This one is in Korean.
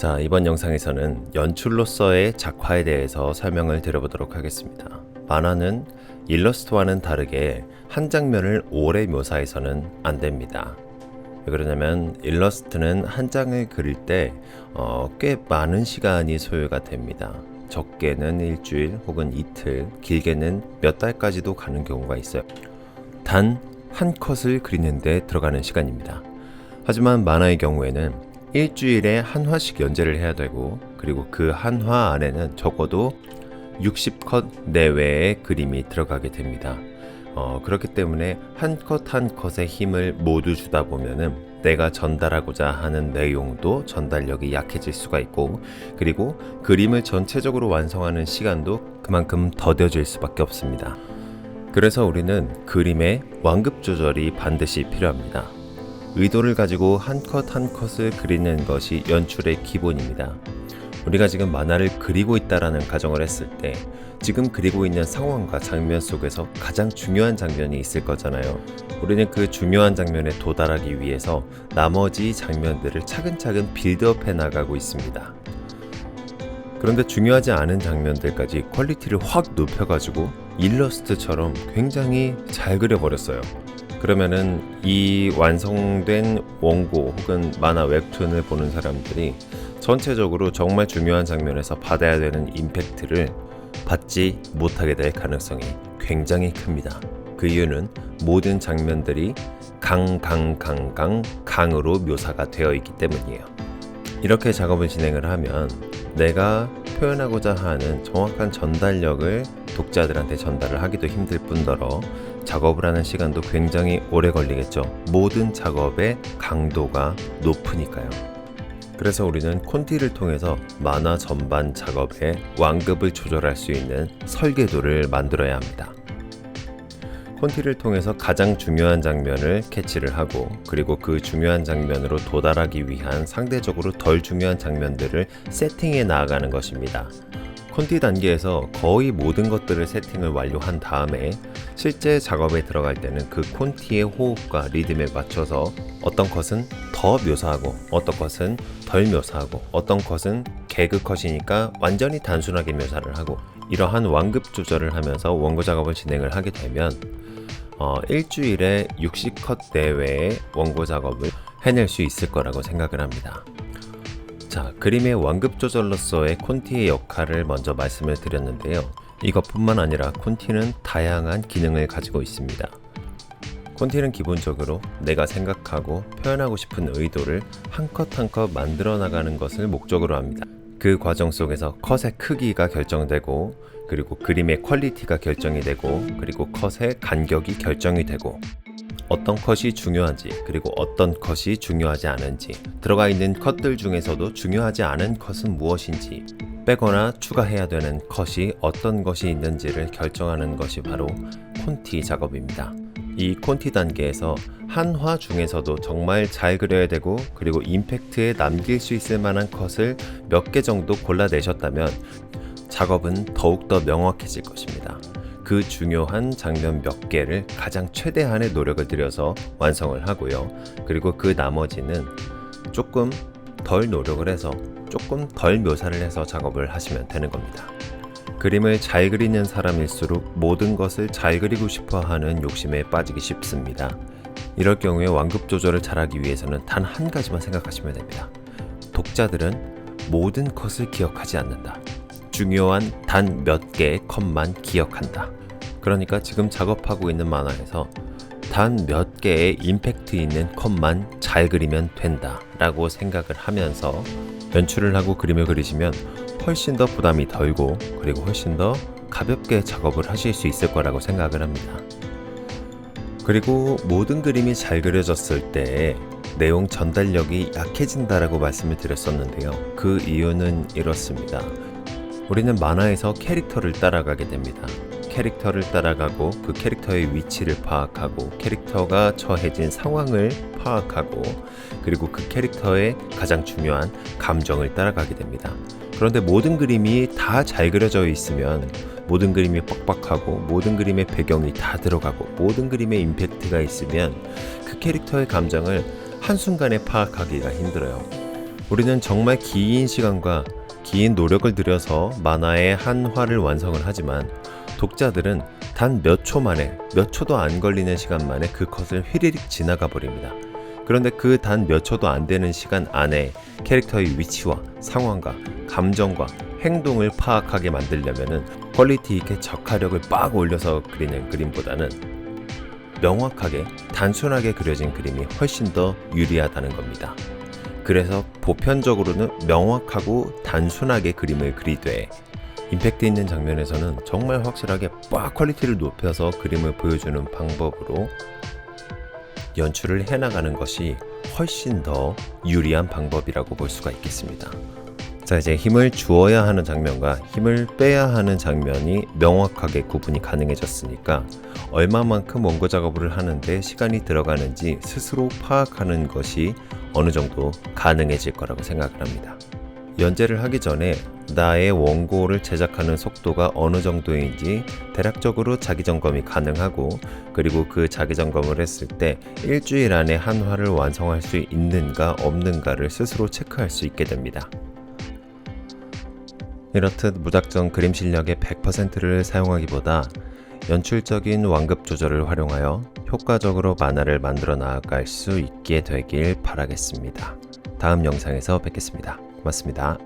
자, 이번 영상에서는 연출로서의 작화에 대해서 설명을 드려보도록 하겠습니다. 만화는 일러스트와는 다르게 한 장면을 오래 묘사해서는 안 됩니다. 왜 그러냐면 일러스트는 한 장을 그릴 때 꽤 많은 시간이 소요가 됩니다. 적게는 일주일 혹은 이틀, 길게는 몇 달까지도 가는 경우가 있어요. 단 한 컷을 그리는데 들어가는 시간입니다. 하지만 만화의 경우에는 일주일에 한 화씩 연재를 해야 되고, 그리고 그 한 화 안에는 적어도 60컷 내외의 그림이 들어가게 됩니다. 그렇기 때문에 한 컷 한 컷의 힘을 모두 주다 보면은 내가 전달하고자 하는 내용도 전달력이 약해질 수가 있고, 그리고 그림을 전체적으로 완성하는 시간도 그만큼 더뎌질 수밖에 없습니다. 그래서 우리는 그림의 완급 조절이 반드시 필요합니다. 의도를 가지고 한 컷 한 컷을 그리는 것이 연출의 기본입니다. 우리가 지금 만화를 그리고 있다라는 가정을 했을 때 지금 그리고 있는 상황과 장면 속에서 가장 중요한 장면이 있을 거잖아요. 우리는 그 중요한 장면에 도달하기 위해서 나머지 장면들을 차근차근 빌드업해 나가고 있습니다. 그런데 중요하지 않은 장면들까지 퀄리티를 확 높여가지고 일러스트처럼 굉장히 잘 그려버렸어요. 그러면은 이 완성된 원고 혹은 만화 웹툰을 보는 사람들이 전체적으로 정말 중요한 장면에서 받아야 되는 임팩트를 받지 못하게 될 가능성이 굉장히 큽니다. 그 이유는 모든 장면들이 강으로 묘사가 되어 있기 때문이에요. 이렇게 작업을 진행을 하면 내가 표현하고자 하는 정확한 전달력을 독자들한테 전달을 하기도 힘들 뿐더러 작업을 하는 시간도 굉장히 오래 걸리겠죠. 모든 작업의 강도가 높으니까요. 그래서 우리는 콘티를 통해서 만화 전반 작업의 완급을 조절할 수 있는 설계도를 만들어야 합니다. 콘티를 통해서 가장 중요한 장면을 캐치를 하고, 그리고 그 중요한 장면으로 도달하기 위한 상대적으로 덜 중요한 장면들을 세팅해 나아가는 것입니다. 콘티 단계에서 거의 모든 것들을 세팅을 완료한 다음에 실제 작업에 들어갈 때는 그 콘티의 호흡과 리듬에 맞춰서 어떤 컷은 더 묘사하고, 어떤 컷은 덜 묘사하고, 어떤 컷은 개그 컷이니까 완전히 단순하게 묘사를 하고, 이러한 완급 조절을 하면서 원고 작업을 진행을 하게 되면 일주일에 60컷 내외의 원고 작업을 해낼 수 있을 거라고 생각을 합니다. 자, 그림의 완급 조절로서의 콘티의 역할을 먼저 말씀을 드렸는데요. 이것뿐만 아니라 콘티는 다양한 기능을 가지고 있습니다. 콘티는 기본적으로 내가 생각하고 표현하고 싶은 의도를 한 컷 한 컷 만들어 나가는 것을 목적으로 합니다. 그 과정 속에서 컷의 크기가 결정되고, 그리고 그림의 퀄리티가 결정이 되고, 그리고 컷의 간격이 결정이 되고, 어떤 컷이 중요한지, 그리고 어떤 컷이 중요하지 않은지, 들어가 있는 컷들 중에서도 중요하지 않은 컷은 무엇인지, 빼거나 추가해야 되는 컷이 어떤 것이 있는지를 결정하는 것이 바로 콘티 작업입니다. 이 콘티 단계에서 한 화 중에서도 정말 잘 그려야 되고, 그리고 임팩트에 남길 수 있을 만한 컷을 몇 개 정도 골라내셨다면 작업은 더욱더 명확해질 것입니다. 그 중요한 장면 몇 개를 가장 최대한의 노력을 들여서 완성을 하고요. 그리고 그 나머지는 조금 덜 노력을 해서 조금 덜 묘사를 해서 작업을 하시면 되는 겁니다. 그림을 잘 그리는 사람일수록 모든 것을 잘 그리고 싶어 하는 욕심에 빠지기 쉽습니다. 이럴 경우에 완급 조절을 잘하기 위해서는 단 한 가지만 생각하시면 됩니다. 독자들은 모든 컷을 기억하지 않는다. 중요한 단 몇 개의 컷만 기억한다. 그러니까 지금 작업하고 있는 만화에서 단 몇 개의 임팩트 있는 컷만 잘 그리면 된다 라고 생각을 하면서 연출을 하고 그림을 그리시면 훨씬 더 부담이 덜고, 그리고 훨씬 더 가볍게 작업을 하실 수 있을 거라고 생각을 합니다. 그리고 모든 그림이 잘 그려졌을 때 내용 전달력이 약해진다라고 말씀을 드렸었는데요. 그 이유는 이렇습니다. 우리는 만화에서 캐릭터를 따라가게 됩니다. 캐릭터를 따라가고, 그 캐릭터의 위치를 파악하고, 캐릭터가 처해진 상황을 파악하고, 그리고 그 캐릭터의 가장 중요한 감정을 따라가게 됩니다. 그런데 모든 그림이 다 잘 그려져 있으면, 모든 그림이 빡빡하고, 모든 그림의 배경이 다 들어가고, 모든 그림의 임팩트가 있으면 그 캐릭터의 감정을 한순간에 파악하기가 힘들어요. 우리는 정말 긴 시간과 긴 노력을 들여서 만화의 한 화를 완성을 하지만 독자들은 단 몇 초 만에, 몇 초도 안 걸리는 시간 만에 그 컷을 휘리릭 지나가 버립니다. 그런데 그 단 몇 초도 안 되는 시간 안에 캐릭터의 위치와 상황과 감정과 행동을 파악하게 만들려면은 퀄리티 있게 적화력을 빡 올려서 그리는 그림보다는 명확하게 단순하게 그려진 그림이 훨씬 더 유리하다는 겁니다. 그래서 보편적으로는 명확하고 단순하게 그림을 그리되 임팩트 있는 장면에서는 정말 확실하게 빡 퀄리티를 높여서 그림을 보여주는 방법으로 연출을 해나가는 것이 훨씬 더 유리한 방법이라고 볼 수가 있겠습니다. 자, 이제 힘을 주어야 하는 장면과 힘을 빼야 하는 장면이 명확하게 구분이 가능해졌으니까 얼마만큼 원고 작업을 하는데 시간이 들어가는지 스스로 파악하는 것이 어느 정도 가능해질 거라고 생각을 합니다. 연재를 하기 전에 나의 원고를 제작하는 속도가 어느 정도인지 대략적으로 자기 점검이 가능하고, 그리고 그 자기 점검을 했을 때 일주일 안에 한 화를 완성할 수 있는가 없는가를 스스로 체크할 수 있게 됩니다. 이렇듯 무작정 그림 실력의 100%를 사용하기보다 연출적인 완급 조절을 활용하여 효과적으로 만화를 만들어 나아갈 수 있게 되길 바라겠습니다. 다음 영상에서 뵙겠습니다. 고맙습니다.